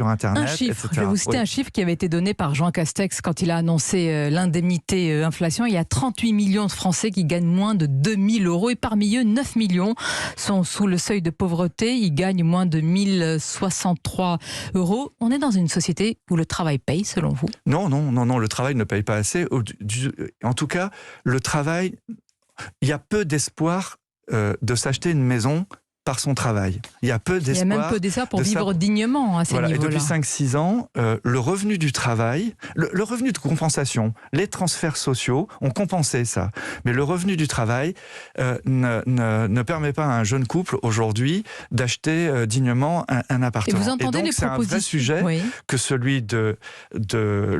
sur Internet, un chiffre, etc. je vais vous citer un chiffre qui avait été donné par Jean Castex quand il a annoncé l'indemnité inflation. Il y a 38 millions de Français qui gagnent moins de 2 000 € et parmi eux, 9 millions sont sous le seuil de pauvreté. Ils gagnent moins de 1 063 €. On est dans une société où le travail paye, selon vous? Non, le travail ne paye pas assez. En tout cas, le travail, il y a peu d'espoir de s'acheter une maison par son travail. Il y a peu d'espoir. Il y a même peu d'espoir pour vivre dignement à ces niveaux-là. Et depuis 5-6 ans, le revenu du travail, le revenu de compensation, les transferts sociaux ont compensé ça. Mais le revenu du travail ne permet pas à un jeune couple aujourd'hui d'acheter dignement un appartement. Et vous entendez les c'est un vrai sujet que celui de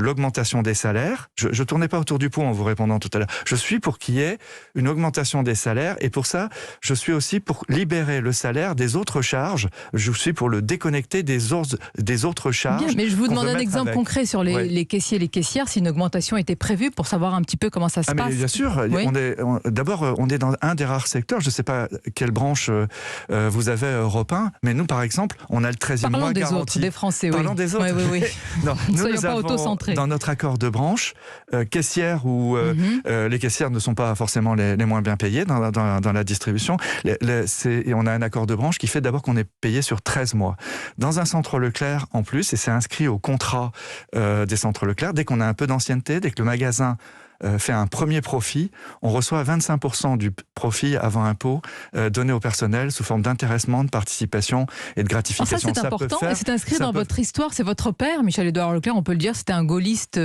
l'augmentation des salaires. Je ne tournais pas autour du pot en vous répondant tout à l'heure. Je suis pour qu'il y ait une augmentation des salaires et pour ça, je suis aussi pour libérer le salaire des autres charges. Je suis pour le déconnecter des autres charges. Bien, mais je vous demande un exemple concret sur les caissiers et les caissières, si une augmentation était prévue pour savoir un petit peu comment ça se passe. Mais bien sûr, d'abord on est dans un des rares secteurs, je ne sais pas quelle branche vous avez Europe 1, mais nous par exemple, on a le 13e mois garanti. Parlons des autres, des Français, Parlons des autres. Oui. Non, ne soyons pas auto-centrés. Dans notre accord de branche, caissières où les caissières ne sont pas forcément les moins bien payées dans la distribution, et on a un accord de branche qui fait d'abord qu'on est payé sur 13 mois. Dans un centre Leclerc, en plus, et c'est inscrit au contrat des centres Leclerc, dès qu'on a un peu d'ancienneté, dès que le magasin fait un premier profit, on reçoit 25% du profit avant impôt donné au personnel sous forme d'intéressement, de participation et de gratification. Alors ça, c'est important, et c'est inscrit dans votre histoire. C'est votre père, Michel-Édouard Leclerc, on peut le dire, c'était un gaulliste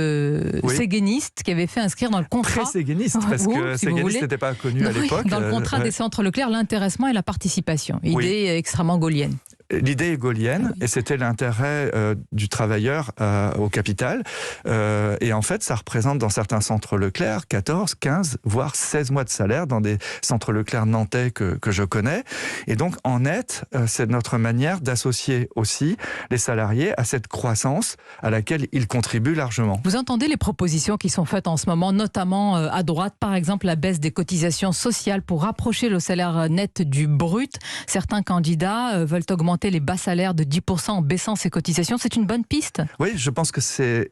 séguéniste qui avait fait inscrire dans le contrat... Très séguéniste, parce que séguéniste n'était pas connu à l'époque. Dans le contrat des centres Leclerc, l'intéressement et la participation. Idée extrêmement gaullienne. L'idée est gaulienne, et c'était l'intérêt du travailleur au capital. Et en fait, ça représente dans certains centres Leclerc 14, 15, voire 16 mois de salaire dans des centres Leclerc nantais que je connais. Et donc, en net, c'est notre manière d'associer aussi les salariés à cette croissance à laquelle ils contribuent largement. Vous entendez les propositions qui sont faites en ce moment, notamment à droite, par exemple la baisse des cotisations sociales pour rapprocher le salaire net du brut. Certains candidats veulent augmenter les bas salaires de 10% en baissant ces cotisations. C'est une bonne piste? Oui, je pense que c'est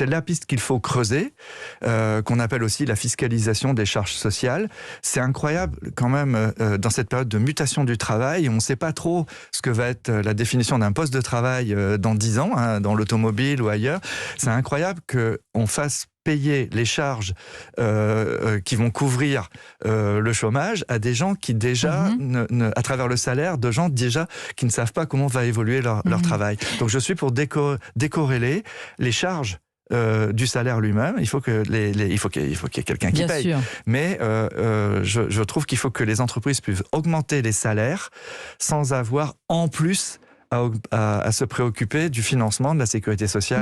la piste qu'il faut creuser, qu'on appelle aussi la fiscalisation des charges sociales. C'est incroyable quand même, dans cette période de mutation du travail, on ne sait pas trop ce que va être la définition d'un poste de travail dans 10 ans, dans l'automobile ou ailleurs. C'est incroyable qu'on fasse payer les charges qui vont couvrir le chômage à des gens qui déjà, à travers le salaire, de gens déjà qui ne savent pas comment va évoluer leur travail. Donc je suis pour décorréler les charges du salaire lui-même. Il faut qu'il y ait quelqu'un qui paye. Sûr. Mais je trouve qu'il faut que les entreprises puissent augmenter les salaires sans avoir en plus à se préoccuper du financement de la sécurité sociale.